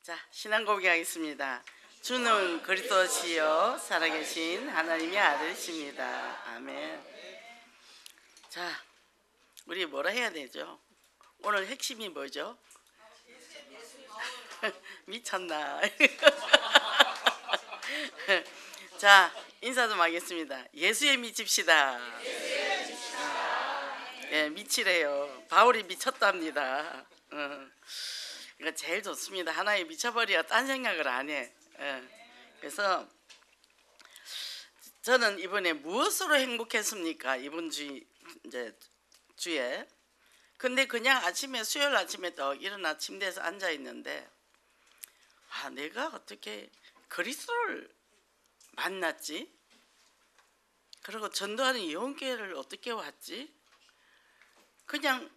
자, 신앙 고백하겠습니다. 주는 그리스도시요 살아계신 하나님의 아들이십니다. 아멘. 자, 우리 뭐라 해야 되죠? 오늘 핵심이 뭐죠? 미쳤나? 자, 인사 좀 하겠습니다. 예수에 미칩시다. 예, 미치래요. 바울이 미쳤답니다. 이거 제일 좋습니다. 하나에 미쳐버려야 딴 생각을 안 해. 그래서 저는 이번에 무엇으로 행복했습니까? 이번 주에. 근데 그냥 아침에 수요일 아침에 또 일어나 침대에서 앉아 있는데 내가 어떻게 그리스도를 만났지? 그리고 전도하는 영계를 어떻게 왔지? 그냥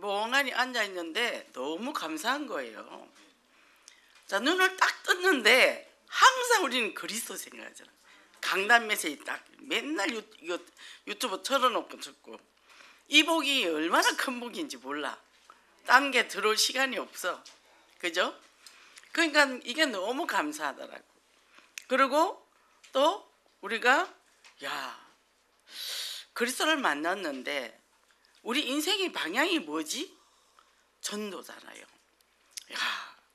멍하니 앉아 있는데 너무 감사한 거예요. 자, 눈을 딱 떴는데 항상 우리는 그리스도 생각하잖아. 강단 메시지 딱 맨날 유튜브 틀어놓고 듣고 이 복이 얼마나 큰 복인지 몰라. 딴 게 들어올 시간이 없어. 그죠? 그러니까 이게 너무 감사하더라고. 그리고 또 우리가 그리스도를 만났는데 우리 인생의 방향이 뭐지? 전도잖아요.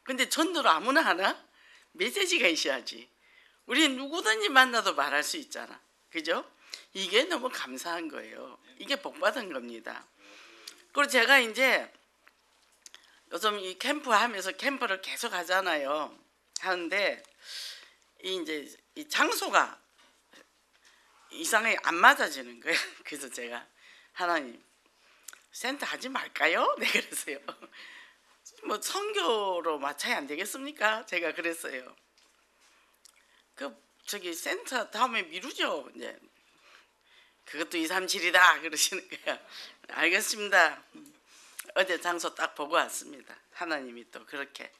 근데 전도를 아무나 하나? 메시지가 있어야지. 우리는 누구든지 만나도 말할 수 있잖아. 그죠? 이게 너무 감사한 거예요. 이게 복 받은 겁니다. 그리고 제가 이제 요즘 이 캠프 하면서 캠프를 계속 하잖아요. 하는데 이 장소가 이상하게 안 맞아지는 거예요. 그래서 제가 하나님 센터 하지 말까요? 네, 그랬어요. 뭐 선교로 맞춰야 안 되겠습니까? 제가 그랬어요. 센터 다음에 미루죠. 이제 그것도 2, 3, 7이다 그러시는 거야. 알겠습니다. 어제 장소 딱 보고 왔습니다. 하나님이 또 그렇게.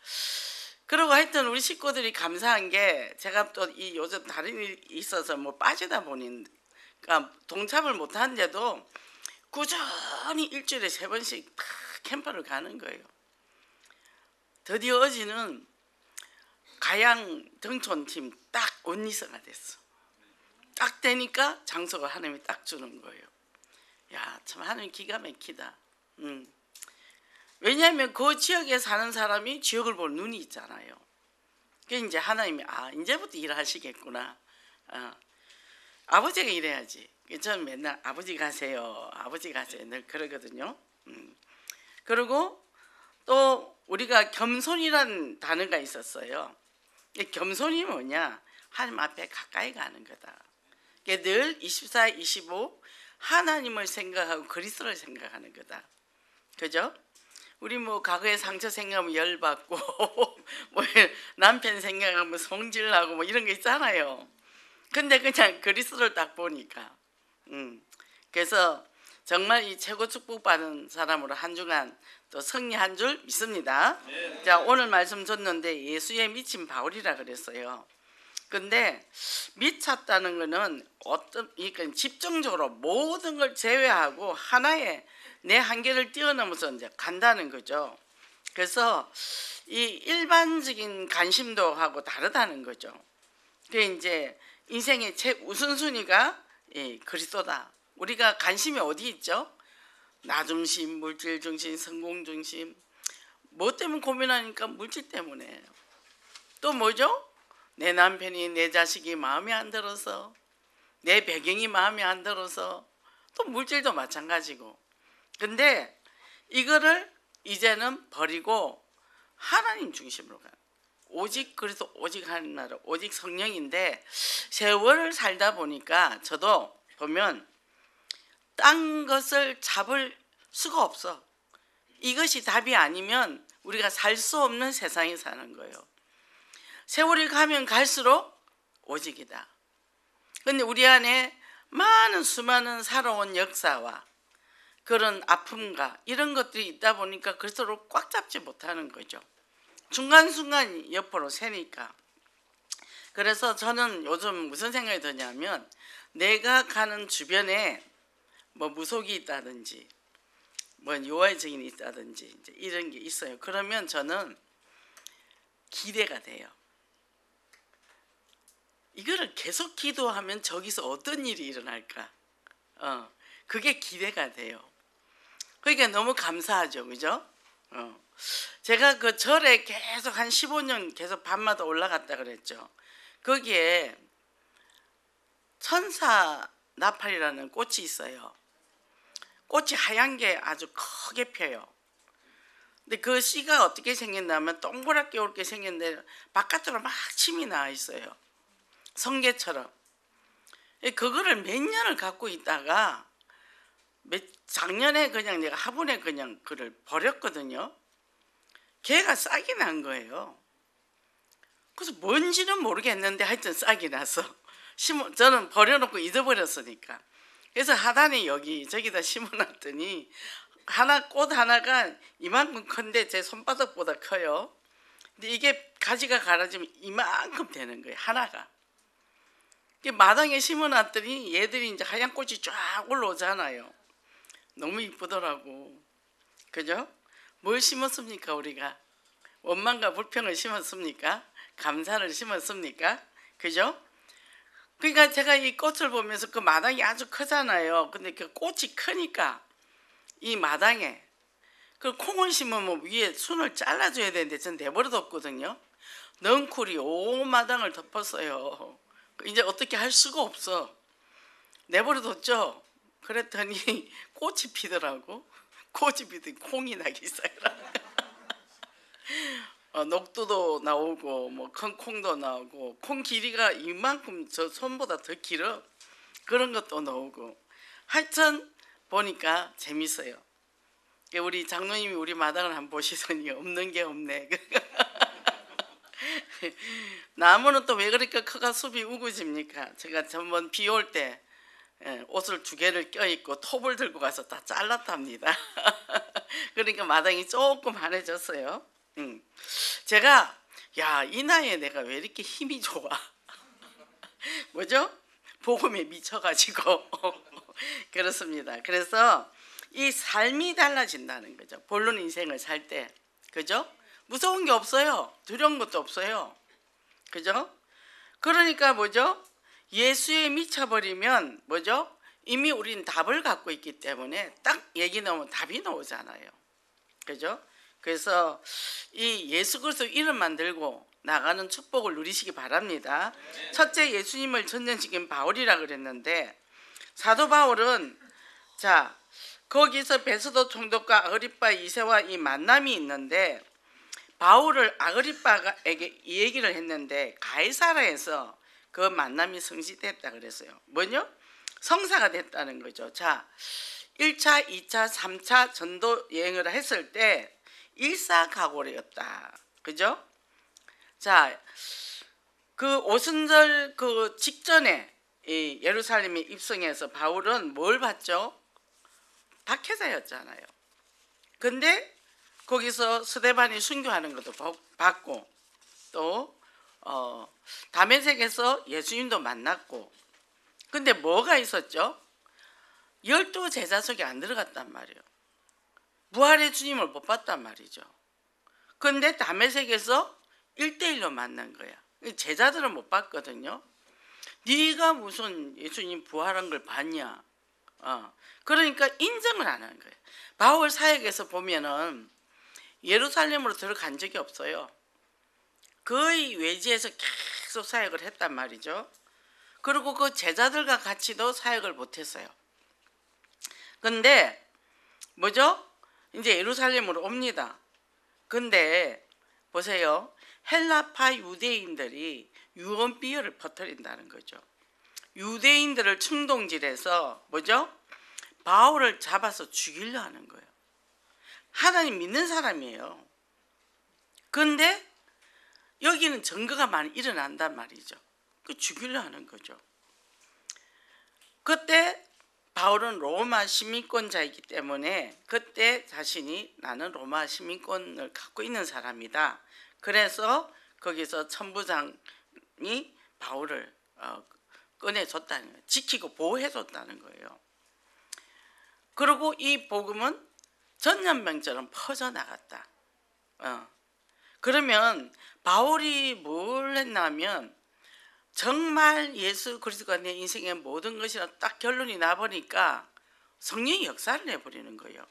그리고 하여튼 우리 식구들이 감사한 게 제가 또 이 요즘 다른 일이 있어서 뭐 빠지다 보니 그러니까 동참을 못 하는데도 꾸준히 일주일에 3번씩 다 캠프를 가는 거예요. 드디어 어제는 가양 등촌팀 딱 온리서가 됐어. 딱 되니까 장소가 하나님이 딱 주는 거예요. 참 하나님 기가 막히다. 왜냐하면 그 지역에 사는 사람이 지역을 볼 눈이 있잖아요. 그래서 이제 하나님이 이제부터 일하시겠구나. 아버지가 일해야지. 저는 맨날 아버지 가세요. 아버지 가세요. 늘 그러거든요. 그리고 또 우리가 겸손이라는 단어가 있었어요. 겸손이 뭐냐? 하나님 앞에 가까이 가는 거다. 늘 24, 25 하나님을 생각하고 그리스도를 생각하는 거다. 그죠? 우리 뭐 과거의 상처 생각하면 열받고 뭐 남편 생각하면 성질나고 뭐 이런 거 있잖아요. 근데 그냥 그리스도를 딱 보니까 그래서 정말 이 최고 축복받은 사람으로 한 주간 또 승리한 줄 믿습니다. 네. 자, 오늘 말씀 줬는데 예수에 미친 바울이라 그랬어요. 근데 미쳤다는 거는 그러니까 집중적으로 모든 걸 제외하고 하나의 내 한계를 뛰어넘어서 이제 간다는 거죠. 그래서 이 일반적인 관심도 하고 다르다는 거죠. 그게 이제 인생의 우선순위가 그리스도다. 우리가 관심이 어디 있죠? 나 중심, 물질 중심, 성공 중심. 뭐 때문에 고민하니까 물질 때문에. 또 뭐죠? 내 남편이 내 자식이 마음에 안 들어서, 내 배경이 마음에 안 들어서, 또 물질도 마찬가지고. 근데 이거를 이제는 버리고 하나님 중심으로 가요. 오직 그래서 오직 하나님, 오직 성령인데 세월을 살다 보니까 저도 보면 딴 것을 잡을 수가 없어. 이것이 답이 아니면 우리가 살 수 없는 세상에 사는 거예요. 세월이 가면 갈수록 오직이다. 근데 우리 안에 수많은 살아온 역사와 그런 아픔과 이런 것들이 있다 보니까 그리스도를 꽉 잡지 못하는 거죠. 중간중간 옆으로 새니까. 그래서 저는 요즘 무슨 생각이 드냐면 내가 가는 주변에 뭐 무속이 있다든지 뭐 요하의 증인이 있다든지 이제 이런 게 있어요. 그러면 저는 기대가 돼요. 이거를 계속 기도하면 저기서 어떤 일이 일어날까? 그게 기대가 돼요. 그러니까 너무 감사하죠, 그죠? 제가 그 절에 계속 한 15년 계속 밤마다 올라갔다 그랬죠. 거기에 천사 나팔이라는 꽃이 있어요. 꽃이 하얀 게 아주 크게 펴요. 근데 그 씨가 어떻게 생겼냐면 동그랗게 이렇게 생겼는데 바깥으로 막 침이 나와 있어요. 성게처럼. 그거를 몇 년을 갖고 있다가 작년에 그냥 내가 화분에 그냥 그를 버렸거든요. 걔가 싹이 난 거예요. 그래서 뭔지는 모르겠는데 하여튼 싹이 나서 저는 버려놓고 잊어버렸으니까. 그래서 하단에 여기 저기다 심어놨더니 꽃 하나가 이만큼 큰데 제 손바닥보다 커요. 근데 이게 가지가 갈아지면 이만큼 되는 거예요, 하나가. 마당에 심어놨더니 얘들이 이제 하얀 꽃이 쫙 올라오잖아요. 너무 이쁘더라고. 그죠? 뭘 심었습니까, 우리가? 원망과 불평을 심었습니까? 감사를 심었습니까? 그죠? 그러니까 제가 이 꽃을 보면서 그 마당이 아주 크잖아요. 근데 그 꽃이 크니까 이 마당에 그 콩을 심으면 위에 순을 잘라줘야 되는데 전 내버려뒀거든요. 넝쿨이 온 마당을 덮었어요. 이제 어떻게 할 수가 없어. 내버려뒀죠. 그랬더니 꽃이 피더라고. 꽃이 피더니 콩이 나기 시작하더라고. 녹두도 나오고 뭐 큰 콩도 나오고 콩 길이가 이만큼 저 손보다 더 길어. 그런 것도 나오고. 하여튼 보니까 재밌어요. 우리 장로님이 우리 마당을 한번 보시더니 없는 게 없네. 나무는 또 왜 그렇게 커가 숲이 우거집니까? 제가 전번 비 올 때 옷을 2개를 껴입고 톱을 들고 가서 다 잘랐답니다. 그러니까 마당이 조금 환해졌어요. 제가 이 나이에 내가 왜 이렇게 힘이 좋아? 뭐죠? 복음에 미쳐가지고 그렇습니다. 그래서 이 삶이 달라진다는 거죠. 본론 인생을 살 때. 그죠? 무서운 게 없어요. 두려운 것도 없어요. 그죠? 그러니까 뭐죠? 예수에 미쳐버리면 뭐죠? 이미 우리는 답을 갖고 있기 때문에 딱 얘기 나오면 답이 나오잖아요. 그죠? 그래서 이 예수 그리스도 이름만 들고 나가는 축복을 누리시기 바랍니다. 첫째, 예수님을 전전시킨 바울이라 그랬는데, 사도 바울은 자 거기서 베스도 총독과 아그리빠 2세와 이 만남이 있는데, 바울을 아그리빠에게 이 얘기를 했는데 가이사라에서 그 만남이 성취됐다 그랬어요. 뭐죠? 성사가 됐다는 거죠. 자, 1차, 2차, 3차 전도 여행을 했을 때 일사각오였다. 그죠? 자, 그 오순절 그 직전에 이 예루살렘에 입성해서 바울은 뭘 받죠? 박해자였잖아요. 근데 거기서 스데반이 순교하는 것도 받고, 또 다메섹에서 예수님도 만났고. 근데 뭐가 있었죠? 12 제자 속에 안 들어갔단 말이에요. 부활의 주님을 못 봤단 말이죠. 근데 다메섹에서 1대1로 만난 거야. 제자들은 못 봤거든요. 네가 무슨 예수님 부활한 걸 봤냐? 그러니까 인정을 안 하는 거예요. 바울 사역에서 보면은 예루살렘으로 들어간 적이 없어요. 거의 외지에서 계속 사역을 했단 말이죠. 그리고 그 제자들과 같이도 사역을 못했어요. 근데 뭐죠? 이제 예루살렘으로 옵니다. 근데 보세요. 헬라파 유대인들이 유언비어를 퍼뜨린다는 거죠. 유대인들을 충동질해서 뭐죠? 바울을 잡아서 죽이려 하는 거예요. 하나님 믿는 사람이에요. 근데 여기는 증거가 많이 일어난단 말이죠. 그 죽이려 하는 거죠. 그때 바울은 로마 시민권자이기 때문에 그때 자신이 나는 로마 시민권을 갖고 있는 사람이다. 그래서 거기서 천부장이 바울을 꺼내줬다는 거예요. 지키고 보호해줬다는 거예요. 그리고 이 복음은 전염병처럼 퍼져나갔다. 그러면 바울이 뭘 했냐면 정말 예수 그리스도가 내 인생의 모든 것이라 딱 결론이 나보니까 성령이 역사를 해버리는 거예요.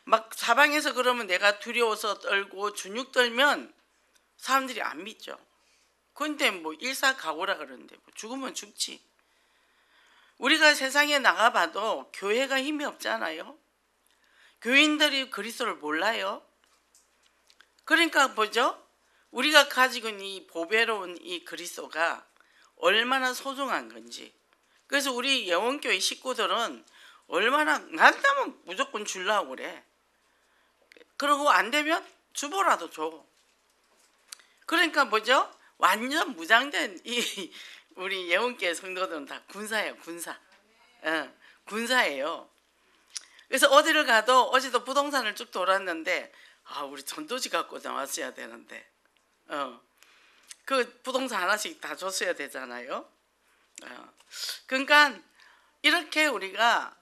막 사방에서 그러면 내가 두려워서 떨고 주눅 떨면 사람들이 안 믿죠. 근데 뭐 일사각오라 그러는데 뭐 죽으면 죽지. 우리가 세상에 나가봐도 교회가 힘이 없잖아요. 교인들이 그리스도를 몰라요. 그러니까 뭐죠? 우리가 가지고 있는 이 보배로운 이 그리스도가 얼마나 소중한 건지. 그래서 우리 예원교회 식구들은 얼마나 난다면 무조건 주려고 그래. 그러고 안 되면 주보라도 줘. 그러니까 뭐죠? 완전 무장된 이 우리 예원교회 성도들은 다 군사예요. 군사. 군사예요. 그래서 어디를 가도 어제도 부동산을 쭉 돌았는데 우리 전도지 갖고 나왔어야 되는데 그 부동산 하나씩 다 줬어야 되잖아요. 그러니까 이렇게 우리가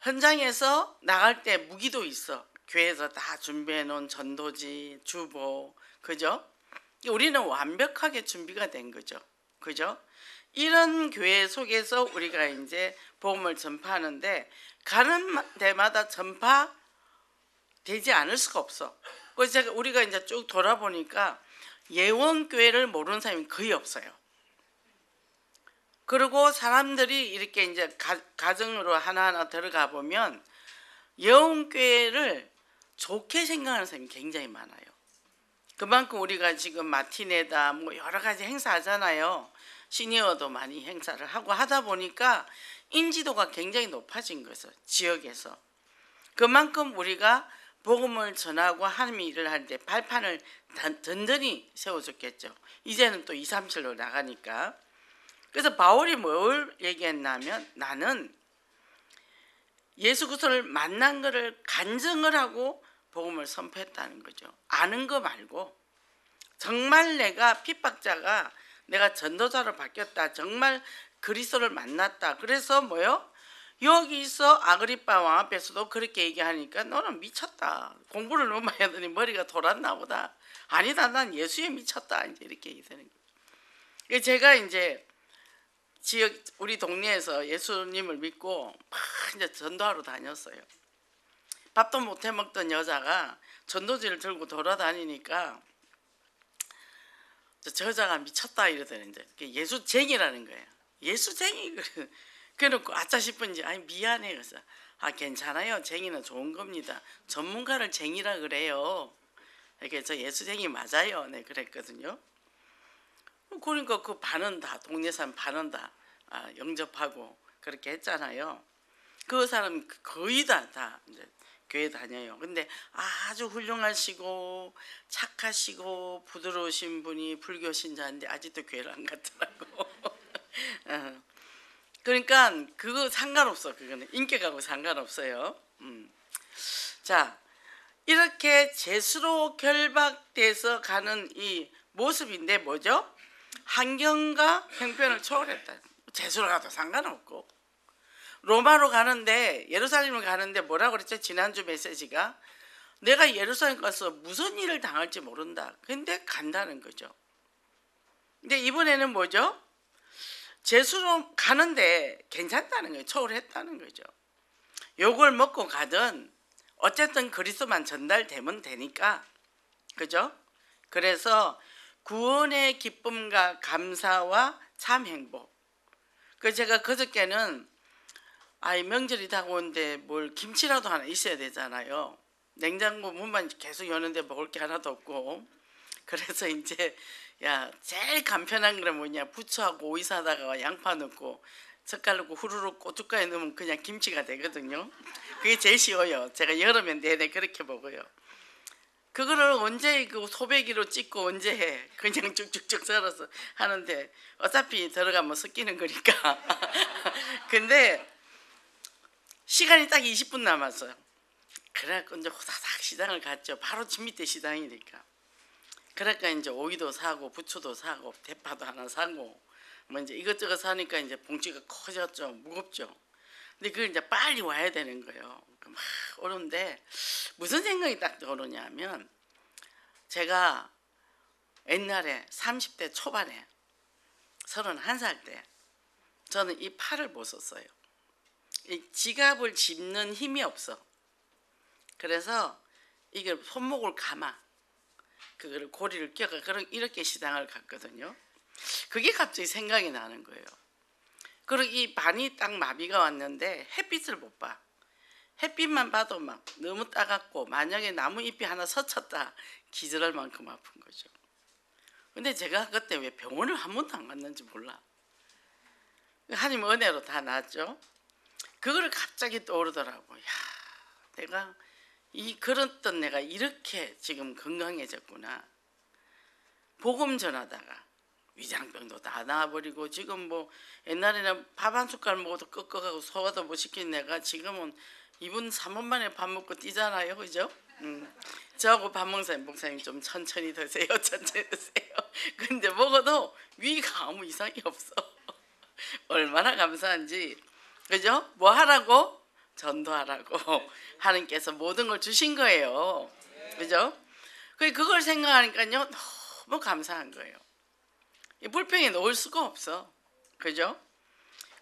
현장에서 나갈 때 무기도 있어. 교회에서 다 준비해 놓은 전도지, 주보, 그죠? 우리는 완벽하게 준비가 된 거죠. 그죠? 이런 교회 속에서 우리가 이제 복음을 전파하는데 가는 데마다 전파되지 않을 수가 없어. 그래서 우리가 이제 쭉 돌아보니까 예원교회를 모르는 사람이 거의 없어요. 그리고 사람들이 이렇게 이제 가정으로 하나하나 들어가 보면 예원교회를 좋게 생각하는 사람이 굉장히 많아요. 그만큼 우리가 지금 마티네다 뭐 여러 가지 행사하잖아요. 시니어도 많이 행사를 하고 하다 보니까 인지도가 굉장히 높아진 거죠. 지역에서. 그만큼 우리가 복음을 전하고 하나님의 일을 할 때 발판을 든든히 세워줬겠죠. 이제는 또 237로 나가니까. 그래서 바울이 뭘 얘기했냐면 나는 예수 그리스도를 만난 것을 간증을 하고 복음을 선포했다는 거죠. 아는 거 말고 정말 내가 핍박자가 내가 전도자로 바뀌었다. 정말 그리스도를 만났다. 그래서 뭐요? 여기서 아그리빠 왕 앞에서도 그렇게 얘기하니까 너는 미쳤다. 공부를 너무 많이 하더니 머리가 돌았나 보다. 아니다. 난 예수에 미쳤다. 이제 이렇게 얘기되는 거예요. 제가 이제 지역 우리 동네에서 예수님을 믿고 막 이제 전도하러 다녔어요. 밥도 못 해 먹던 여자가 전도지를 들고 돌아다니니까 저 여자가 미쳤다 이러더니 이제 예수쟁이라는 거예요. 예수쟁이 그래놓고 아차 싶은지 아니 미안해 그래서 괜찮아요. 쟁이는 좋은 겁니다. 전문가를 쟁이라 그래요. 이렇게 저 예수쟁이 맞아요. 네 그랬거든요. 그러니까 그 반은 다 동네 사람 반은 다 영접하고 그렇게 했잖아요. 그 사람 거의 다 이제 교회 다녀요. 근데 아주 훌륭하시고 착하시고 부드러우신 분이 불교 신자인데 아직도 교회를 안 갔더라고. 그러니까 그거 상관없어. 그거는 인격하고 상관없어요. 자, 이렇게 재수로 결박돼서 가는 이 모습인데 뭐죠? 환경과 형편을 초월했다. 재수로 가도 상관없고 로마로 가는데 예루살렘을 가는데 뭐라고 그랬죠? 지난주 메시지가 내가 예루살렘 가서 무슨 일을 당할지 모른다. 근데 간다는 거죠. 근데 이번에는 뭐죠? 재수로 가는데 괜찮다는 거예요. 초월했다는 거죠. 요걸 먹고 가든 어쨌든 그리스도만 전달되면 되니까. 그죠? 그래서 구원의 기쁨과 감사와 참 행복. 그 제가 그저께는 명절이 다가오는데 뭘 김치라도 하나 있어야 되잖아요. 냉장고 문만 계속 여는데 먹을 게 하나도 없고. 그래서 이제 제일 간편한 건 뭐냐, 부추하고 오이 사다가 양파 넣고 젓갈 넣고 후루룩 고춧가루 넣으면 그냥 김치가 되거든요. 그게 제일 쉬워요. 제가 여름에 내내 그렇게 먹어요. 그거를 언제 그 소배기로 찍고 언제 해? 그냥 쭉쭉쭉 썰어서 하는데 어차피 들어가면 섞이는 거니까. 근데 시간이 딱 20분 남았어요. 그래갖고 이제 호다닥 시장을 갔죠. 바로 집 밑에 시장이니까. 그러니까 이제 오이도 사고 부추도 사고 대파도 하나 사고 뭐 이제 이것저것 사니까 이제 봉지가 커졌죠. 무겁죠. 근데 그걸 이제 빨리 와야 되는 거예요. 막 오는데 무슨 생각이 딱 떠오르냐면 제가 옛날에 30대 초반에 31살 때 저는 이 팔을 못 썼어요. 이 지갑을 짚는 힘이 없어. 그래서 이걸 손목을 감아 그거를 고리를 껴가 이렇게 시장을 갔거든요. 그게 갑자기 생각이 나는 거예요. 그리고 이 반이 딱 마비가 왔는데 햇빛을 못 봐. 햇빛만 봐도 막 너무 따갑고 만약에 나무 잎이 하나 서쳤다 기절할 만큼 아픈 거죠. 근데 제가 그때 왜 병원을 한 번도 안 갔는지 몰라. 하나님 은혜로 다 나았죠. 그거를 갑자기 떠오르더라고. 야, 내가 그랬던 내가 이렇게 지금 건강해졌구나. 복음 전하다가 위장병도 다 나와버리고 지금 뭐 옛날에는 밥 한 숟갈 먹어도 끄꺼가고 소화도 못 시킨 내가 지금은 2분 3분 만에 밥 먹고 뛰잖아요, 그죠? 저하고 밥 먹는 사람 목사님 좀 천천히 드세요, 천천히 드세요. 근데 먹어도 위가 아무 이상이 없어. 얼마나 감사한지, 그죠? 뭐 하라고? 전도하라고 하나님께서 모든 걸 주신 거예요, 그죠? 그걸 생각하니까요 너무 감사한 거예요. 이 불평에 놓을 수가 없어, 그죠?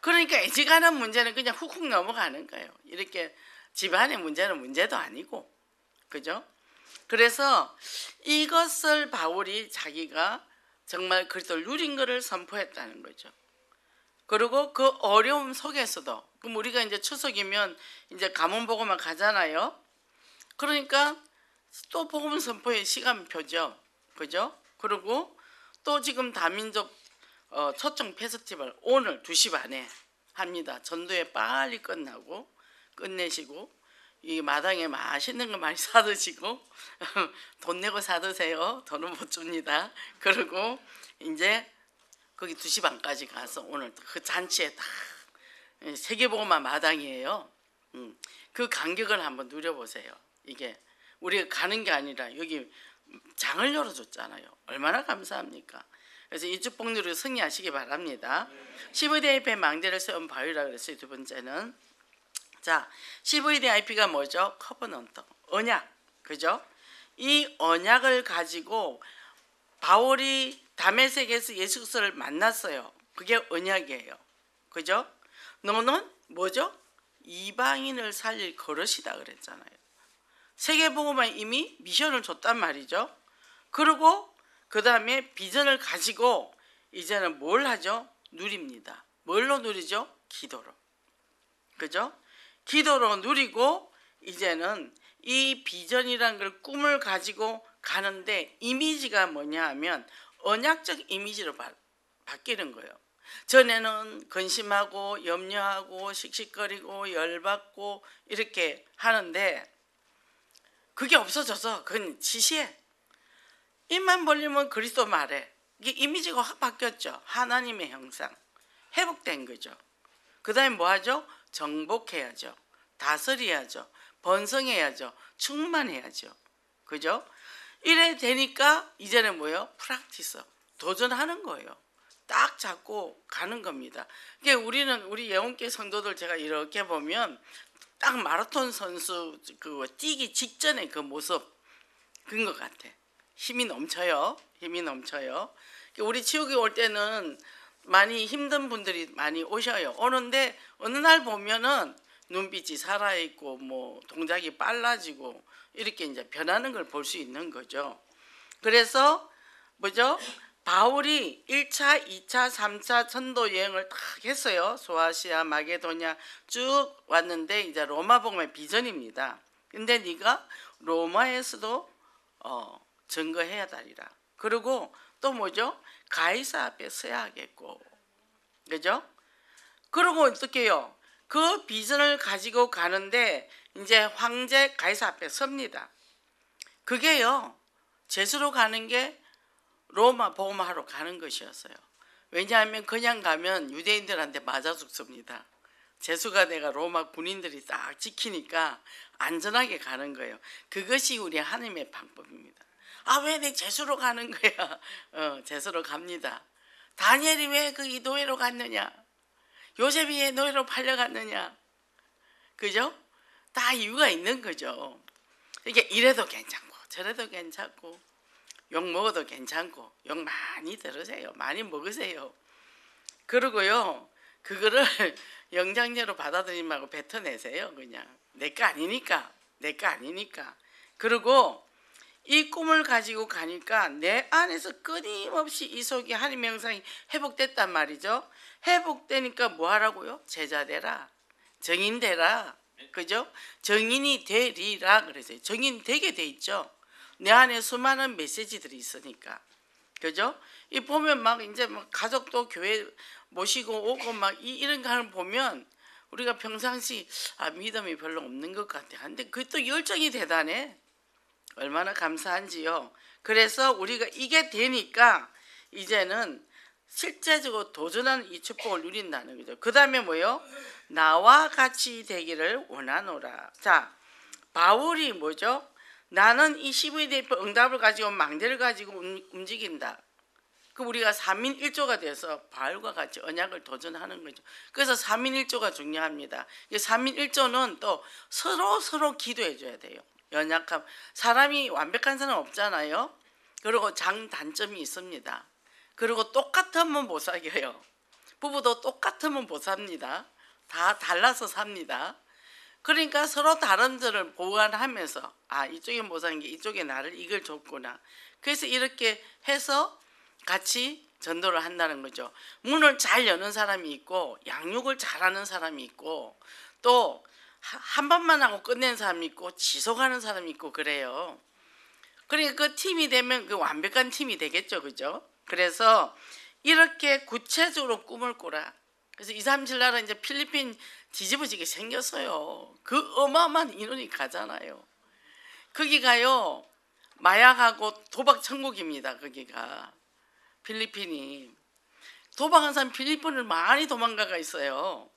그러니까 애지간한 문제는 그냥 훅훅 넘어가는 거예요. 이렇게 집안의 문제는 문제도 아니고, 그죠? 그래서 이것을 바울이 자기가 정말 그리스도를 누린 것을 선포했다는 거죠. 그리고 그 어려움 속에서도, 그럼 우리가 이제 추석이면 이제 가문보고만 가잖아요. 그러니까 또 복음 선포의 시간표죠, 그죠? 그리고 또 지금 다민족 초청 페스티벌 오늘 2시 반에 합니다. 전도회 빨리 끝나고 끝내시고 이 마당에 맛있는 거 많이 사드시고 돈 내고 사드세요. 돈은 못 줍니다. 그리고 이제 거기 2시 반까지 가서 오늘 그 잔치에 다 세계복음화 마당이에요. 그 간격을 한번 누려보세요. 이게 우리가 가는 게 아니라 여기 장을 열어줬잖아요. 얼마나 감사합니까? 그래서 이 축복으로 승리하시기 바랍니다. 15DIP의 망대를 세운 바위라 그랬어요. 두 번째는 자 15DIP가 뭐죠? 커버넌트, 언약, 그죠? 이 언약을 가지고 바울이 다메섹에서 예수 그리스도를 만났어요. 그게 언약이에요, 그죠? 너는 뭐죠? 이방인을 살릴 거릇이다 그랬잖아요. 세계복음화 이미 미션을 줬단 말이죠. 그리고 그 다음에 비전을 가지고 이제는 뭘 하죠? 누립니다. 뭘로 누리죠? 기도로, 그죠? 기도로 누리고 이제는 이 비전이란 걸 꿈을 가지고 가는데 이미지가 뭐냐 하면 언약적 이미지로 바뀌는 거예요. 전에는 근심하고 염려하고 씩씩거리고 열받고 이렇게 하는데 그게 없어져서 그건 시시해. 입만 벌리면 그리스도 말해. 이게 이미지가 확 바뀌었죠. 하나님의 형상 회복된 거죠. 그 다음에 뭐 하죠? 정복해야죠. 다스려야죠. 번성해야죠. 충만해야죠. 그죠? 이래 되니까 이제는 뭐예요? 프랙티스, 도전하는 거예요. 딱 잡고 가는 겁니다. 그러니까 우리 예원계 성도들 제가 이렇게 보면 딱 마라톤 선수 그 뛰기 직전의 그 모습 그런 것 같아. 힘이 넘쳐요. 힘이 넘쳐요. 우리 지옥에 올 때는 많이 힘든 분들이 많이 오셔요. 오는데 어느 날 보면은 눈빛이 살아있고 뭐 동작이 빨라지고 이렇게 이제 변하는 걸 볼 수 있는 거죠. 그래서 뭐죠? 바울이 1차, 2차, 3차 전도 여행을 딱 했어요. 소아시아, 마게도냐 쭉 왔는데 이제 로마복음의 비전입니다. 근데 네가 로마에서도 증거해야 되리라. 그리고 또 뭐죠? 가이사 앞에 서야 하겠고, 그죠? 그리고 어떻게 해요? 그 비전을 가지고 가는데 이제 황제 가이사 앞에 섭니다. 그게요, 제수로 가는 게 로마 복음하러 가는 것이었어요. 왜냐하면 그냥 가면 유대인들한테 맞아 죽습니다. 제수가 내가 로마 군인들이 딱 지키니까 안전하게 가는 거예요. 그것이 우리 하나님의 방법입니다. 아, 왜 내 제수로 가는 거야? 제수로 갑니다. 다니엘이 왜 그 이 노예로 갔느냐? 요셉이 왜 노예로 팔려갔느냐? 그죠? 다 이유가 있는 거죠. 이게 이래도 괜찮고 저래도 괜찮고 욕 먹어도 괜찮고 욕 많이 들으세요. 많이 먹으세요. 그러고요. 그거를 영장제로 받아들이지 말고 뱉어내세요. 그냥 내 거 아니니까. 내 거 아니니까. 그리고 이 꿈을 가지고 가니까 내 안에서 끊임없이 이 속에 하나님 명상이 회복됐단 말이죠. 회복되니까 뭐 하라고요? 제자 되라. 정인 되라. 그죠? 정인이 되리라 그랬어요. 정인 되게 돼 있죠. 내 안에 수많은 메시지들이 있으니까. 그죠? 이 보면 막 이제 막 가족도 교회 모시고 오고 막 이런 거 보면 우리가 평상시 믿음이 별로 없는 것 같아. 근데 그 또 열정이 대단해. 얼마나 감사한지요. 그래서 우리가 이게 되니까 이제는 실제적으로 도전하는 이 축복을 누린다는 거죠. 그 다음에 뭐요? 나와 같이 되기를 원하노라. 자, 바울이 뭐죠? 나는 이 CVDF 응답을 가지고 망대를 가지고 움직인다. 그 우리가 3인 1조가 돼서 바울과 같이 언약을 도전하는 거죠. 그래서 3인 1조가 중요합니다. 3인 1조는 또 서로 기도해 줘야 돼요. 연약함. 사람이 완벽한 사람 없잖아요. 그리고 장단점이 있습니다. 그리고 똑같으면 못 사귀어요. 부부도 똑같으면 못 삽니다. 다 달라서 삽니다. 그러니까 서로 다른 점을 보완하면서 이쪽에 못 사는 게 이쪽에 나를 이걸 줬구나. 그래서 이렇게 해서 같이 전도를 한다는 거죠. 문을 잘 여는 사람이 있고 양육을 잘하는 사람이 있고 또 한 번만 하고 끝내는 사람이 있고 지속하는 사람이 있고 그래요. 그러니까 그 팀이 되면 그 완벽한 팀이 되겠죠. 그죠? 그래서 이렇게 구체적으로 꿈을 꾸라. 그래서 237 나라 이제 필리핀 뒤집어지게 생겼어요. 그 어마어마한 인원이 가잖아요. 거기 가요. 마약하고 도박 천국입니다. 거기가. 필리핀이. 도박한 사람 필리핀을 많이 도망가가 있어요.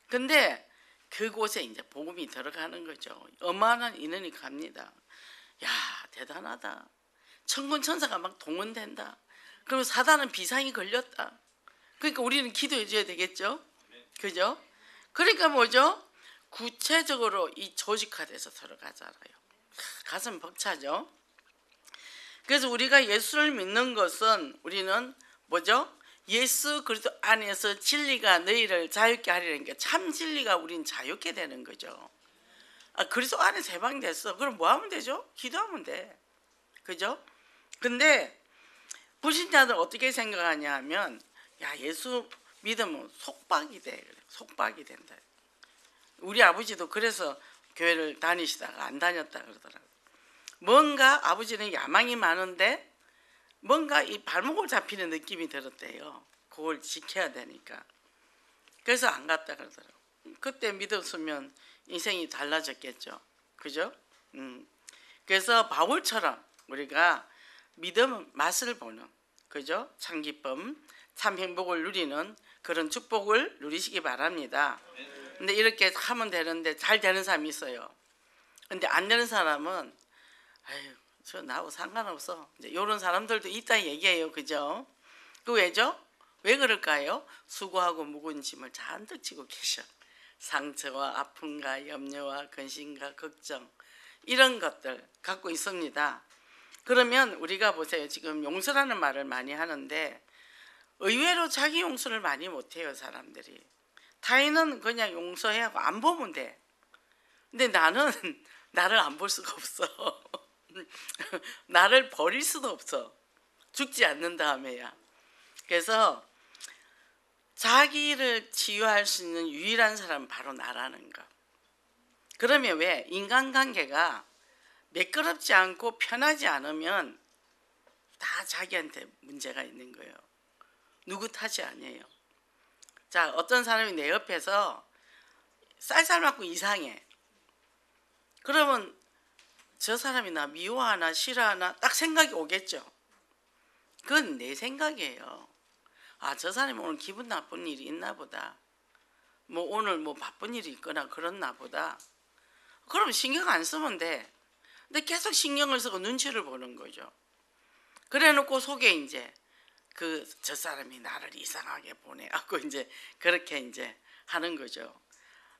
근데 그곳에 이제 복음이 들어가는 거죠. 어마어마한 인원이 갑니다. 야, 대단하다. 천군 천사가 막 동원된다. 그러면 사단은 비상이 걸렸다. 그러니까 우리는 기도해 줘야 되겠죠. 그죠? 그러니까 뭐죠? 구체적으로 이 조직화돼서 들어가잖아요. 가슴 벅차죠. 그래서 우리가 예수를 믿는 것은 우리는 뭐죠? 예수 그리스도 안에서 진리가 너희를 자유케 하리라는 게 참 진리가 우린 자유케 되는 거죠. 그리스도 안에서 해방됐어. 그럼 뭐 하면 되죠? 기도하면 돼. 그죠? 근데 불신자들 어떻게 생각하냐 하면 예수 믿으면 속박이 돼. 속박이 된다. 우리 아버지도 그래서 교회를 다니시다가 안 다녔다 그러더라고요. 뭔가 아버지는 야망이 많은데 뭔가 이 발목을 잡히는 느낌이 들었대요. 그걸 지켜야 되니까. 그래서 안 갔다 그러더라고요. 그때 믿었으면 인생이 달라졌겠죠. 그죠? 그래서 바울처럼 우리가 믿음 맛을 보는, 그죠? 참 기쁨, 참 행복을 누리는 그런 축복을 누리시기 바랍니다. 근데 이렇게 하면 되는데 잘 되는 사람이 있어요. 근데 안 되는 사람은 저 나하고 상관없어. 이제 이런 사람들도 있다 얘기해요. 그죠? 그 왜죠? 왜 그럴까요? 수고하고 무거운 짐을 잔뜩 지고 계셔. 상처와 아픔과 염려와 근심과 걱정 이런 것들 갖고 있습니다. 그러면 우리가 보세요. 지금 용서라는 말을 많이 하는데 의외로 자기 용서를 많이 못해요. 사람들이. 타인은 그냥 용서해야 하고 안 보면 돼. 근데 나는 나를 안 볼 수가 없어. 나를 버릴 수도 없어. 죽지 않는 다음에야. 그래서 자기를 치유할 수 있는 유일한 사람은 바로 나라는 거. 그러면 왜? 인간관계가 매끄럽지 않고 편하지 않으면 다 자기한테 문제가 있는 거예요. 누구 탓이 아니에요. 자, 어떤 사람이 내 옆에서 쌀쌀 맞고 이상해. 그러면 저 사람이 나 미워하나 싫어하나 딱 생각이 오겠죠. 그건 내 생각이에요. 저 사람이 오늘 기분 나쁜 일이 있나 보다. 뭐 오늘 뭐 바쁜 일이 있거나 그렇나 보다. 그럼 신경 안 쓰면 돼. 근데 계속 신경을 쓰고 눈치를 보는 거죠. 그래 놓고 속에 이제 저 사람이 나를 이상하게 보내갖고 이제 그렇게 이제 하는 거죠.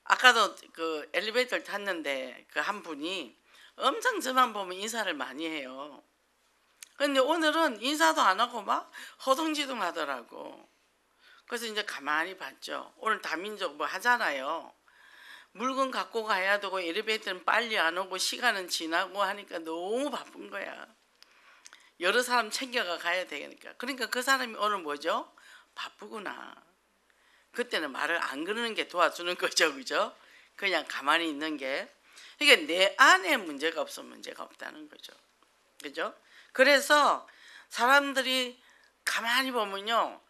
아까도 그 엘리베이터를 탔는데 그 한 분이 엄청 저만 보면 인사를 많이 해요. 근데 오늘은 인사도 안 하고 막 허둥지둥 하더라고. 그래서 이제 가만히 봤죠. 오늘 다민족 뭐 하잖아요. 물건 갖고 가야 되고 엘리베이터는 빨리 안 오고 시간은 지나고 하니까 너무 바쁜 거야. 여러 사람 챙겨가 가야 되니까. 그러니까 그 사람이 오늘 뭐죠? 바쁘구나. 그때는 말을 안 그러는 게 도와주는 거죠. 그죠? 그냥 가만히 있는 게. 이게 내 안에 문제가 없으면 문제가 없다는 거죠. 그죠? 그래서 사람들이 가만히 보면요.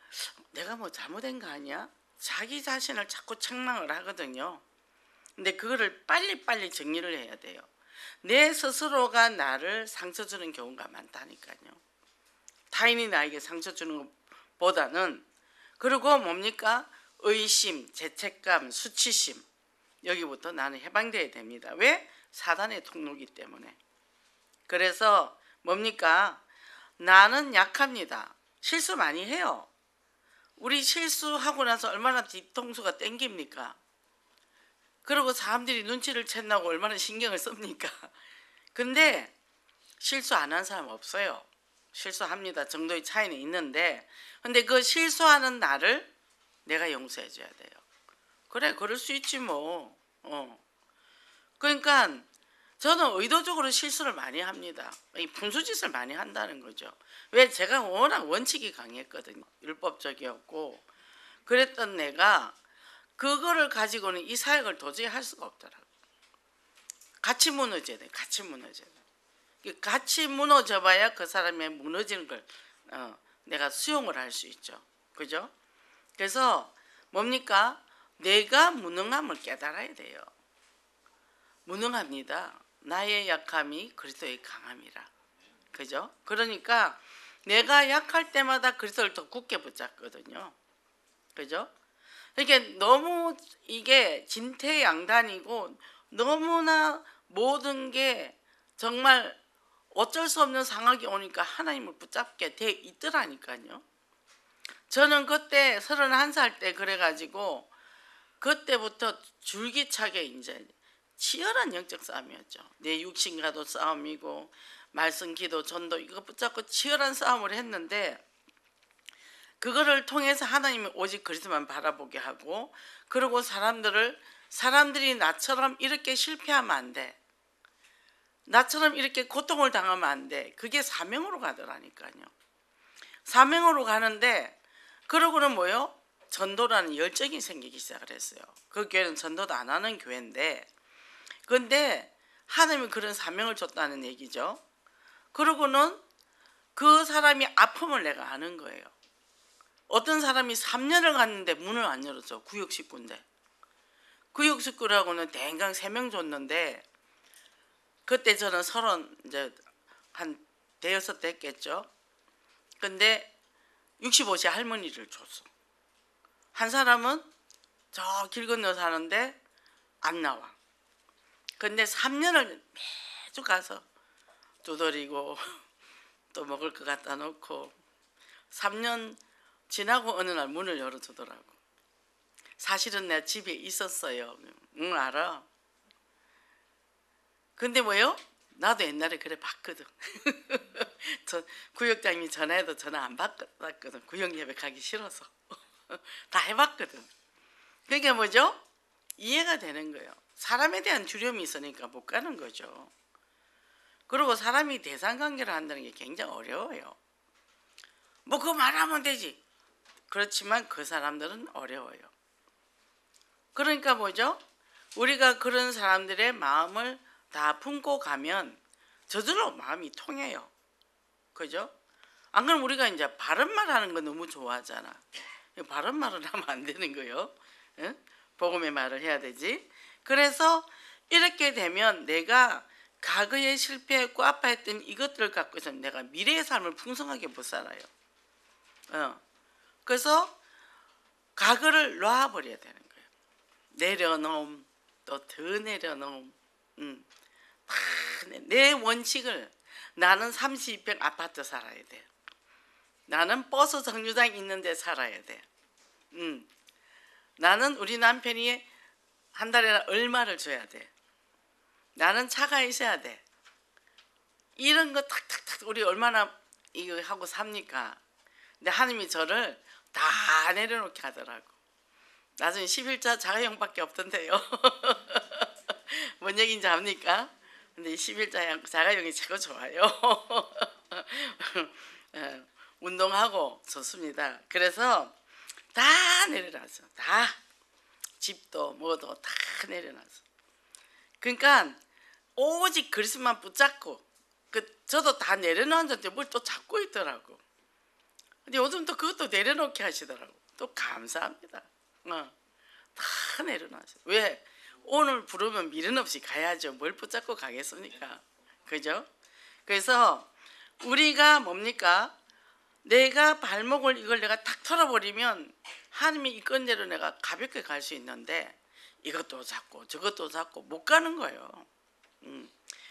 내가 뭐 잘못된 거 아니야? 자기 자신을 자꾸 책망을 하거든요. 근데 그거를 빨리빨리 정리를 해야 돼요. 내 스스로가 나를 상처 주는 경우가 많다니까요. 타인이 나에게 상처 주는 것보다는. 그리고 뭡니까? 의심, 죄책감, 수치심. 여기부터 나는 해방돼야 됩니다. 왜? 사단의 통로이기 때문에. 그래서 뭡니까? 나는 약합니다. 실수 많이 해요. 우리 실수하고 나서 얼마나 뒤통수가 땡깁니까? 그리고 사람들이 눈치를 챘나고 얼마나 신경을 씁니까? 근데 실수 안 한 사람 없어요. 실수합니다 정도의 차이는 있는데, 근데 그 실수하는 나를 내가 용서해 줘야 돼요. 그래, 그럴 수 있지 뭐. 그러니까 저는 의도적으로 실수를 많이 합니다. 이 분수짓을 많이 한다는 거죠. 왜? 제가 워낙 원칙이 강했거든요. 율법적이었고. 그랬던 내가 그거를 가지고는 이 사역을 도저히 할 수가 없더라고요. 같이 무너져야 돼. 같이 무너져야 돼. 같이 무너져 봐야 그 사람의 무너지는 걸 내가 수용을 할 수 있죠. 그죠? 그래서 뭡니까? 내가 무능함을 깨달아야 돼요. 무능합니다. 나의 약함이 그리스도의 강함이라. 그죠? 그러니까 내가 약할 때마다 그리스도를 더 굳게 붙잡거든요. 그죠? 이게 너무 이게 진퇴양단이고 너무나 모든 게 정말 어쩔 수 없는 상황이 오니까 하나님을 붙잡게 돼 있더라니까요. 저는 그때 31살 때 그래가지고 그때부터 줄기차게 이제 치열한 영적 싸움이었죠. 내 육신과도 싸움이고 말씀, 기도, 전도 이거 붙잡고 치열한 싸움을 했는데, 그거를 통해서 하나님이 오직 그리스도만 바라보게 하고, 그리고 사람들이 나처럼 이렇게 실패하면 안 돼. 나처럼 이렇게 고통을 당하면 안 돼. 그게 사명으로 가더라니까요. 사명으로 가는데, 그러고는 뭐요? 전도라는 열정이 생기기 시작을 했어요. 그 교회는 전도도 안 하는 교회인데, 근데 하나님이 그런 사명을 줬다는 얘기죠. 그러고는 그 사람이 아픔을 내가 아는 거예요. 어떤 사람이 3년을 갔는데 문을 안 열었죠. 구역 식구인데. 구역 식구라고는 대강 3명 줬는데, 그때 저는 이제 한 대여섯 됐겠죠. 근데 65세 할머니를 줬어. 한 사람은 저 길 건너 사는데 안 나와. 근데 3년을 매주 가서 두드리고 또 먹을 거 갖다 놓고 3년 지나고 어느 날 문을 열어주더라고. 사실은 내가 집에 있었어요. 응, 알아. 근데 뭐요? 나도 옛날에 그래 봤거든. 저 구역장님이 전화해도 전화 안 받았거든. 구역 예배 가기 싫어서. 다 해봤거든. 그러니까 뭐죠? 이해가 되는 거예요. 사람에 대한 두려움이 있으니까 못 가는 거죠. 그리고 사람이 대상관계를 한다는 게 굉장히 어려워요. 뭐 그거 말하면 되지. 그렇지만 그 사람들은 어려워요. 그러니까 뭐죠? 우리가 그런 사람들의 마음을 다 품고 가면 저절로 마음이 통해요. 그죠? 안 그러면 우리가 이제 바른 말 하는 거 너무 좋아하잖아. 바른 말을 하면 안 되는 거예요. 응? 복음의 말을 해야 되지. 그래서 이렇게 되면 내가 과거에 실패했고 아파했던 이것들을 갖고서 내가 미래의 삶을 풍성하게 못 살아요. 그래서 과거를 놔버려야 되는 거예요. 내려놓음, 또 더 내려놓음. 내 원칙을, 나는 32평 아파트 살아야 돼. 나는 버스 정류장 있는 데 살아야 돼. 나는 우리 남편이 한 달에 얼마를 줘야 돼. 나는 차가 있어야 돼. 이런 거 탁탁탁 우리 얼마나 이거 하고 삽니까? 근데 하나님이 저를 다 내려놓게 하더라고. 나중에 11자 자가용밖에 없던데요. 뭔 얘기인지 압니까? 근데 11자 자가용이 최고 좋아요. 운동하고 좋습니다. 그래서 다 내려놨어. 다 집도 뭐도 다 내려놨어. 그러니까 오직 그리스도만 붙잡고 저도 다 내려놨는데 뭘 또 잡고 있더라고. 근데 요즘 또 그것도 내려놓게 하시더라고. 또 감사합니다. 다 내려놨어. 왜? 오늘 부르면 미련 없이 가야죠. 뭘 붙잡고 가겠습니까? 그죠? 그래서 우리가 뭡니까? 내가 발목을 이걸 내가 탁 털어버리면 하나님이 이건 대로 내가 가볍게 갈 수 있는데 이것도 잡고 저것도 잡고 못 가는 거예요.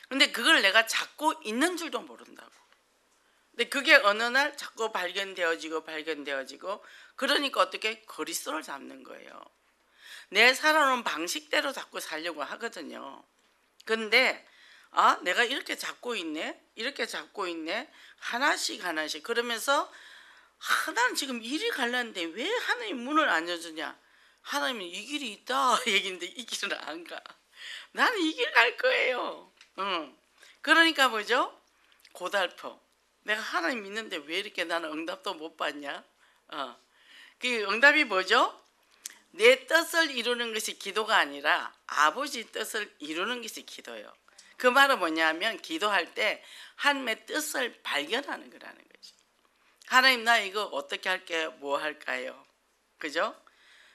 근데 그걸 내가 잡고 있는 줄도 모른다고. 근데 그게 어느 날 자꾸 발견되어지고 그러니까 어떻게 그리스도를 잡는 거예요. 내 살아온 방식대로 자꾸 살려고 하거든요. 근데 내가 이렇게 잡고 있네, 이렇게 잡고 있네, 하나씩 그러면서 나는 지금 일이 갈랐는데 왜 하나님 문을 안 열어주냐? 하나님은 이 길이 있다 얘기인데 이 길은 안 가. 나는 이 길 갈 거예요. 그러니까 뭐죠? 고달퍼. 내가 하나님 믿는데 왜 이렇게 나는 응답도 못 받냐? 그 응답이 뭐죠? 내 뜻을 이루는 것이 기도가 아니라 아버지 뜻을 이루는 것이 기도예요. 그 말은 뭐냐면 기도할 때 하나님의 뜻을 발견하는 거라는 거지. 하나님 나 이거 어떻게 할게요? 뭐 할까요? 그죠?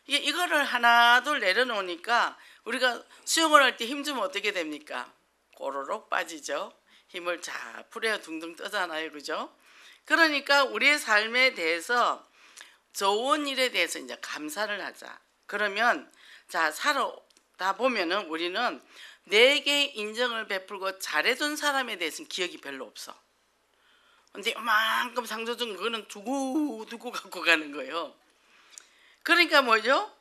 이거를 하나 둘 내려놓으니까 우리가 수영을 할 때 힘 주면 어떻게 됩니까? 꼬르륵 빠지죠. 힘을 자 풀에 둥둥 떠잖아요. 그죠? 그러니까 우리의 삶에 대해서 좋은 일에 대해서 이제 감사를 하자. 그러면 자 살아다 보면은 우리는 내게 인정을 베풀고 잘해준 사람에 대해서는 기억이 별로 없어. 근데 이만큼 상처 준 그거는 두고 갖고 가는 거예요. 그러니까 뭐죠?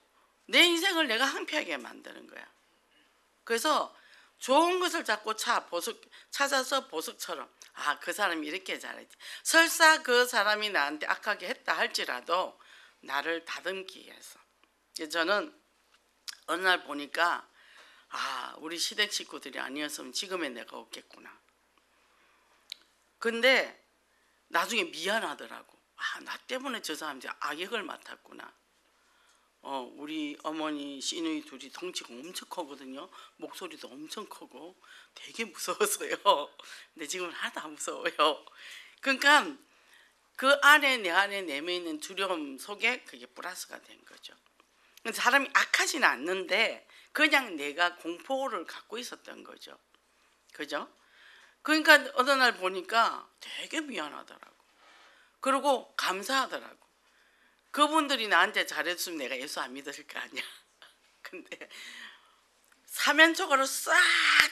내 인생을 내가 항피하게 만드는 거야. 그래서 좋은 것을 자꾸 찾아서 보석처럼 그 사람이 이렇게 잘했지. 설사 그 사람이 나한테 악하게 했다 할지라도 나를 다듬기 위해서. 저는 어느 날 보니까 우리 시댁 식구들이 아니었으면 지금의 내가 없겠구나. 근데 나중에 미안하더라고. 나 때문에 저 사람들이 악역을 맡았구나. 우리 어머니 시누이 둘이 덩치가 엄청 크거든요. 목소리도 엄청 크고 되게 무서웠어요. 근데 지금은 하나도 안 무서워요. 그러니까 그 안에 내 안에 내면 있는 두려움 속에 그게 플러스가 된 거죠. 사람이 악하지는 않는데 그냥 내가 공포를 갖고 있었던 거죠. 그죠? 그러니까 어느 날 보니까 되게 미안하더라고. 그리고 감사하더라고. 그분들이 나한테 잘해줬으면 내가 예수 안 믿었을 거 아니야. 근데 사면초가로 싹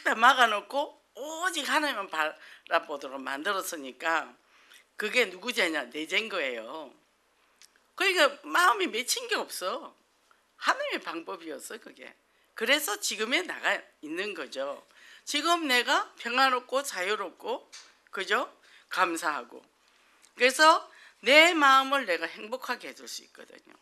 다 막아놓고 오직 하나님만 바라보도록 만들었으니까 그게 누구 죄냐? 내 죄인 거예요. 그러니까 마음이 맺힌 게 없어. 하나님의 방법이었어 그게. 그래서 지금의 나가 있는 거죠. 지금 내가 평안롭고 자유롭고 그죠? 감사하고. 그래서 내 마음을 내가 행복하게 해줄 수 있거든요.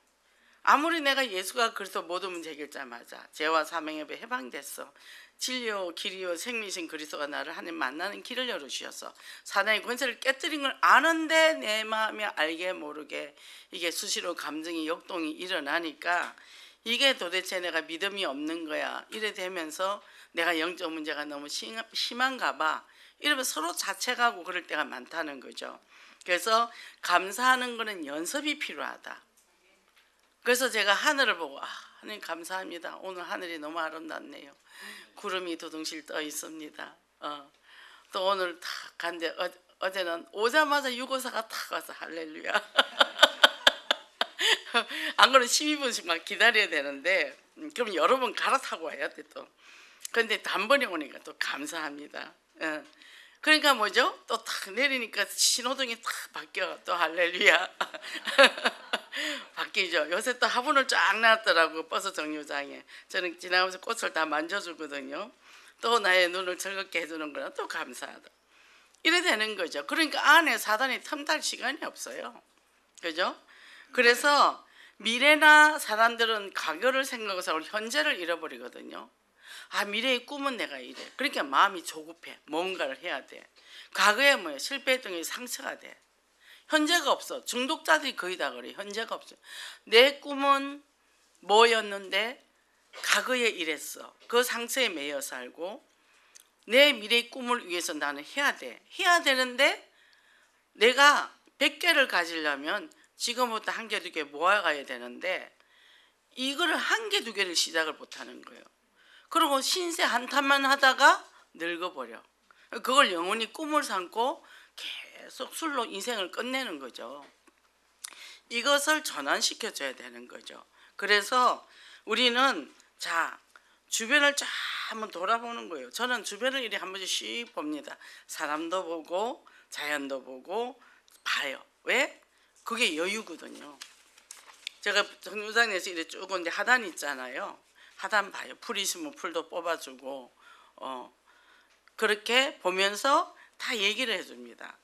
아무리 내가 예수가 그리스도 모든 문제 해결자마자 죄와 사망에 해방됐어. 진리요 길이요 생미신 그리스도가 나를 하나님 만나는 길을 열어주셔서 사단의 권세를 깨뜨린 걸 아는데 내 마음이 알게 모르게 이게 수시로 감정이 역동이 일어나니까 이게 도대체 내가 믿음이 없는 거야. 이래 되면서 내가 영적 문제가 너무 심한가 봐. 이러면 서로 자책하고 그럴 때가 많다는 거죠. 그래서 감사하는 거는 연습이 필요하다. 그래서 제가 하늘을 보고 하나님 감사합니다. 오늘 하늘이 너무 아름답네요. 구름이 두둥실 떠 있습니다. 또 오늘 탁 간데 어제는 오자마자 유고사가 탁 와서 할렐루야. 안 그러면 12분씩만 기다려야 되는데 그럼 여러 번 갈아타고 와야 돼 또. 그런데 단번에 오니까 또 감사합니다. 그러니까 뭐죠? 또 탁 내리니까 신호등이 탁 바뀌어. 또 할렐루야. 바뀌죠. 요새 또 화분을 쫙 놨더라고 버스 정류장에. 저는 지나가면서 꽃을 다 만져주거든요. 또 나의 눈을 즐겁게 해주는 거는 또 감사하다. 이래 되는 거죠. 그러니까 안에 사단이 틈탈 시간이 없어요. 그죠? 그래서 미래나 사람들은 과거를 생각해서 우리 현재를 잃어버리거든요. 아, 미래의 꿈은 내가 이래. 그러니까 마음이 조급해. 뭔가를 해야 돼. 과거에 뭐야? 실패했던 게 상처가 돼. 현재가 없어. 중독자들이 거의 다 그래. 현재가 없어. 내 꿈은 뭐였는데 과거에 이랬어. 그 상처에 매여 살고 내 미래의 꿈을 위해서 나는 해야 돼. 해야 되는데 내가 100개를 가지려면 지금부터 한 개, 두 개 모아가야 되는데 이거를 한 개, 두 개를 시작을 못하는 거예요. 그리고 신세 한탄만 하다가 늙어버려. 그걸 영원히 꿈을 삼고 계속 술로 인생을 끝내는 거죠. 이것을 전환시켜줘야 되는 거죠. 그래서 우리는 자 주변을 쫙 한번 돌아보는 거예요. 저는 주변을 이렇게 한 번씩 씩 봅니다. 사람도 보고 자연도 보고 봐요. 왜? 그게 여유거든요. 제가 정류장에서 이렇게 쭉 오는데 하단 있잖아요. 하단 봐요. 풀 있으면 풀도 뽑아주고 그렇게 보면서 다 얘기를 해줍니다.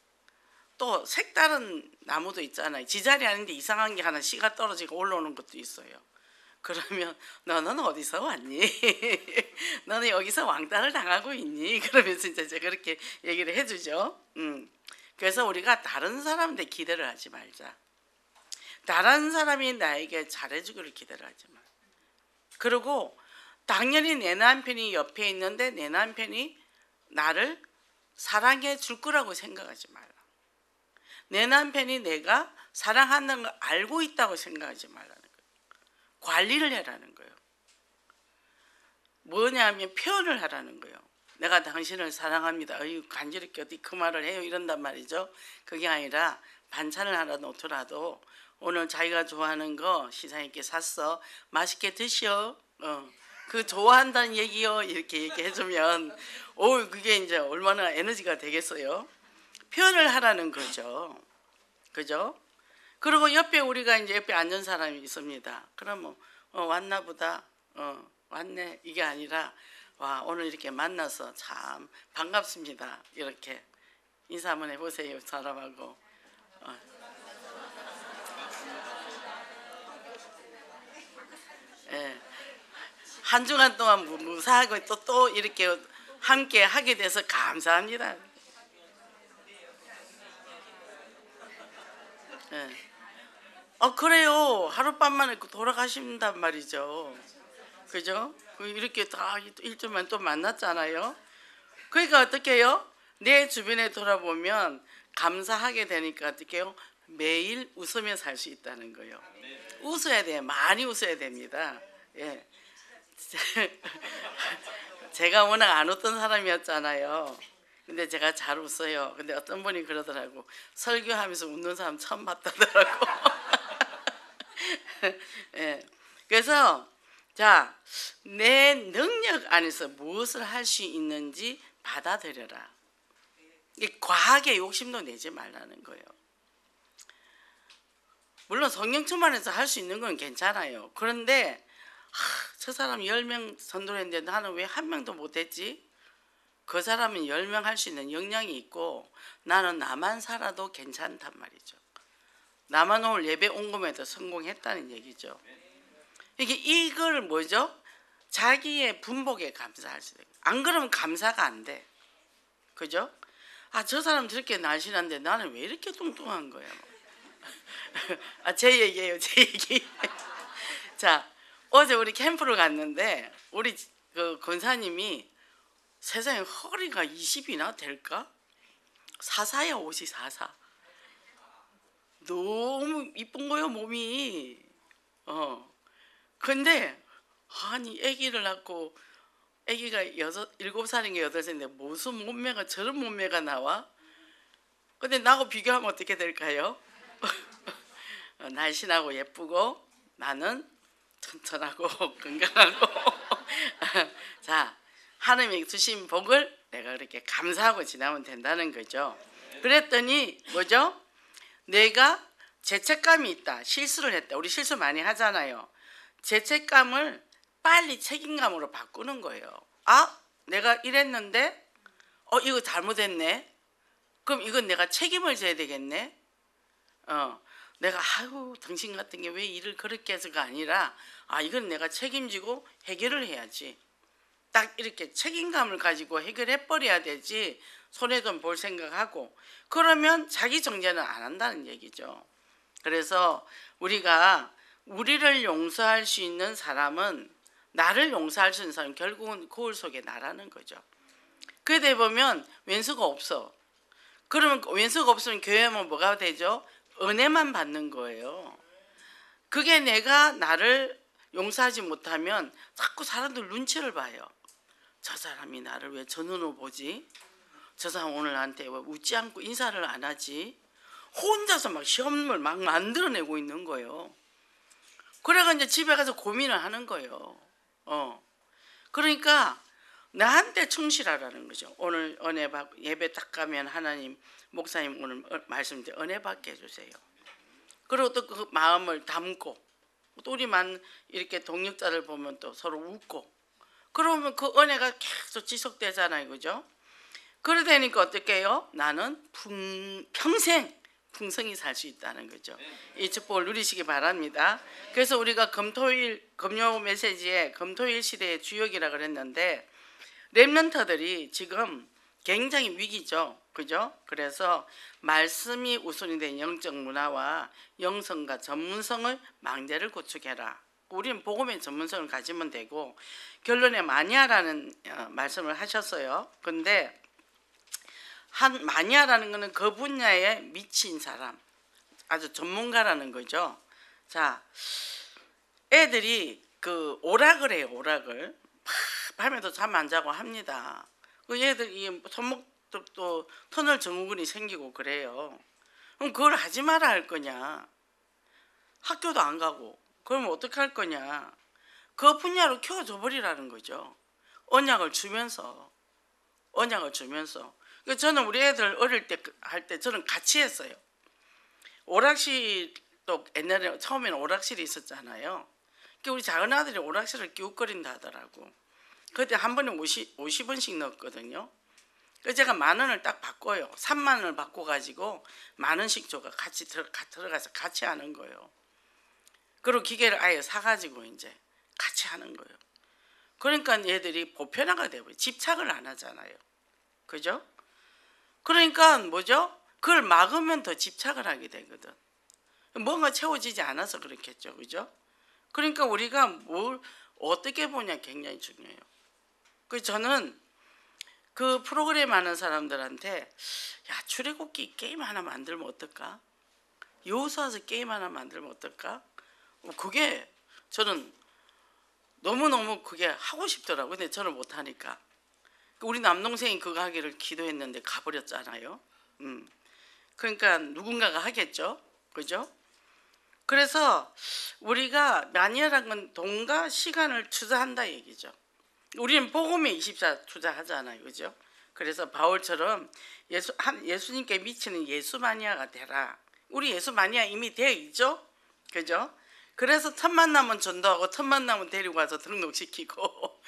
또 색다른 나무도 있잖아요. 지자리 아닌데 이상한 게 하나 씨가 떨어지고 올라오는 것도 있어요. 그러면 너는 어디서 왔니? 너는 여기서 왕따를 당하고 있니? 그러면서 이제 제가 그렇게 얘기를 해주죠. 그래서 우리가 다른 사람한테 기대를 하지 말자. 다른 사람이 나에게 잘해주기를 기대를 하지 마. 그리고 당연히 내 남편이 옆에 있는데 내 남편이 나를 사랑해 줄 거라고 생각하지 말라. 내 남편이 내가 사랑한다는 걸 알고 있다고 생각하지 말라는 거예요. 관리를 해라는 거예요. 뭐냐면 표현을 하라는 거예요. 내가 당신을 사랑합니다. 어이 간지럽게 어디 그 말을 해요 이런단 말이죠. 그게 아니라 반찬을 하나 놓더라도 오늘 자기가 좋아하는 거 시장님께 샀어. 맛있게 드셔. 그 좋아한다는 얘기요. 이렇게 얘기해주면 그게 이제 얼마나 에너지가 되겠어요. 표현을 하라는 거죠. 그죠? 그리고 옆에 우리가 이제 옆에 앉은 사람이 있습니다. 그러면 왔나 보다. 왔네. 이게 아니라 와 오늘 이렇게 만나서 참 반갑습니다. 이렇게 인사 한번 해보세요. 사람하고. 예. 한 주간 동안 무사하고 또 이렇게 함께 하게 돼서 감사합니다. 예. 그래요. 하룻밤만에 돌아가신단 말이죠. 그죠? 이렇게 다 일주일만 또 만났잖아요. 그러니까 어떻게 해요? 내 주변에 돌아보면 감사하게 되니까 어떻게 해요? 매일 웃으며 살 수 있다는 거예요. 웃어야 돼요. 많이 웃어야 됩니다. 예. 제가 워낙 안 웃던 사람이었잖아요. 근데 제가 잘 웃어요. 근데 어떤 분이 그러더라고. 설교하면서 웃는 사람 처음 봤다더라고. 예. 그래서 자, 내 능력 안에서 무엇을 할 수 있는지 받아들여라. 과하게 욕심도 내지 말라는 거예요. 물론 성령 충만해서 할 수 있는 건 괜찮아요. 그런데 저 사람 10명 선도를 했는데 나는 왜 한 명도 못했지? 그 사람은 10명 할 수 있는 역량이 있고 나는 나만 살아도 괜찮단 말이죠. 나만 오늘 예배 온 것에도 성공했다는 얘기죠. 이걸 뭐죠? 자기의 분복에 감사할 수 있어요. 안 그러면 감사가 안 돼. 그죠? 저 사람 저렇게 날씬한데 나는 왜 이렇게 뚱뚱한 거야? 제 얘기예요, 제 얘기. 자, 어제 우리 캠프를 갔는데 우리 그 권사님이 세상에 허리가 20이나 될까? 사사야 옷이 사사. 너무 이쁜 거요 몸이. 근데 아니 아기를 낳고 아기가 7살인가 8살인데 무슨 몸매가 저런 몸매가 나와? 근데 나하고 비교하면 어떻게 될까요? 날씬하고 예쁘고 나는 튼튼하고 건강하고 자 하나님이 주신 복을 내가 그렇게 감사하고 지나면 된다는 거죠. 그랬더니 뭐죠? 내가 죄책감이 있다. 실수를 했다. 우리 실수 많이 하잖아요. 죄책감을 빨리 책임감으로 바꾸는 거예요. 내가 이랬는데 이거 잘못했네. 그럼 이건 내가 책임을 져야 되겠네. 내가 아유 당신 같은 게 왜 일을 그렇게 해서가 아니라 이건 내가 책임지고 해결을 해야지. 딱 이렇게 책임감을 가지고 해결해 버려야 되지. 손해 좀 볼 생각하고 그러면 자기 정죄는 안 한다는 얘기죠. 그래서 우리가 우리를 용서할 수 있는 사람은 나를 용서할 수 있는 사람은 결국은 거울 속에 나라는 거죠. 그러다 보면 왼수가 없어. 그러면 왼수가 없으면 교회면 뭐가 되죠? 은혜만 받는 거예요. 그게 내가 나를 용서하지 못하면 자꾸 사람들 눈치를 봐요. 저 사람이 나를 왜 저 눈으로 보지? 저 사람 오늘 나한테 왜 웃지 않고 인사를 안 하지? 혼자서 막 시험을 막 만들어내고 있는 거예요. 그래가 이제 집에 가서 고민을 하는 거예요. 그러니까 나한테 충실하라는 거죠. 오늘 은혜 받고 예배 딱 가면 하나님 목사님 오늘 말씀 은혜 받게 해주세요. 그리고 또 그 마음을 담고 또 우리만 이렇게 동역자를 보면 또 서로 웃고 그러면 그 은혜가 계속 지속되잖아요, 그죠? 그러다니까 어떻게 해요? 나는 평생 풍성히 살 수 있다는 거죠. 이 축복을 누리시기 바랍니다. 그래서 우리가 금요 메시지에 금토일 시대의 주역이라 그랬는데 렘넌트들이 지금 굉장히 위기죠, 그죠? 그래서 말씀이 우선이 된 영적 문화와 영성과 전문성을 망대를 구축해라. 우리는 복음의 전문성을 가지면 되고 결론에 마니아라는 말씀을 하셨어요. 근데 마니아라는 것은 그 분야에 미친 사람, 아주 전문가라는 거죠. 자, 애들이 그 오락을 해요. 오락을 밤에도 잠 안 자고 합니다. 그 애들이 손목도 터널 증후군이 생기고 그래요. 그럼 그걸 하지 마라 할 거냐? 학교도 안 가고 그러면 어떻게 할 거냐? 그 분야로 키워줘 버리라는 거죠. 언약을 주면서. 저는 우리 애들 어릴 때 할 때 저는 같이 했어요. 오락실도 옛날에 처음에는 오락실이 있었잖아요. 우리 작은 아들이 오락실을 기웃거린다 하더라고. 그때 한 번에 50원씩 넣었거든요. 그래서 제가 10,000원을 딱 바꿔요. 30,000원을 바꿔가지고 10,000원씩 줘가 같이 들어가서 같이 하는 거예요. 그리고 기계를 아예 사가지고 이제 같이 하는 거예요. 그러니까 얘들이 보편화가 되고 집착을 안 하잖아요. 그죠? 그러니까 뭐죠? 그걸 막으면 더 집착을 하게 되거든. 뭔가 채워지지 않아서 그렇겠죠. 그죠? 그러니까 우리가 뭘 어떻게 보냐 굉장히 중요해요. 그래서 저는 그 프로그램 하는 사람들한테 야 출애굽기 게임 하나 만들면 어떨까? 여호수아서 게임 하나 만들면 어떨까? 그게 저는 너무너무 그게 하고 싶더라고요. 근데 저는 못하니까. 우리 남동생이 그거 하기를 기도했는데 가버렸잖아요. 그러니까 누군가가 하겠죠. 그죠? 그래서 우리가 마니아라는 건 돈과 시간을 투자한다 얘기죠. 우리는 복음에 24 투자하잖아요. 그죠? 그래서 바울처럼 예수님께 미치는 예수 마니아가 되라. 우리 예수 마니아 이미 되어 있죠? 그죠? 그래서 첫 만나면 전도하고 첫 만나면 데리고 와서 등록시키고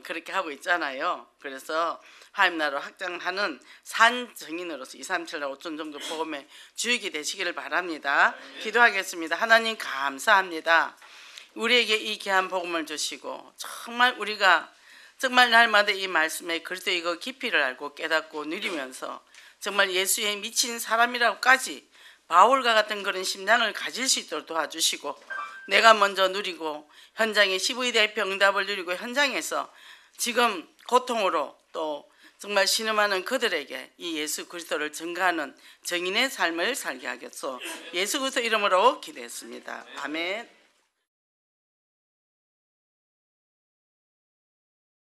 그렇게 하고 있잖아요. 그래서 하나님 나라로 확장하는 산 증인으로서 237나 5천 정도 복음의 주역이 되시기를 바랍니다. 기도하겠습니다. 하나님 감사합니다. 우리에게 이 귀한 복음을 주시고 정말 우리가 정말 날마다 이 말씀에 그리스도의 이거 깊이를 알고 깨닫고 누리면서 정말 예수에 미친 사람이라고까지 바울과 같은 그런 심장을 가질 수 있도록 도와주시고 내가 먼저 누리고 현장의 15대 병답을 누리고 현장에서 지금 고통으로 또 정말 신음하는 그들에게 이 예수 그리스도를 증거하는 정인의 삶을 살게 하겠소. 예수 그리스도 이름으로 기도했습니다. 아멘.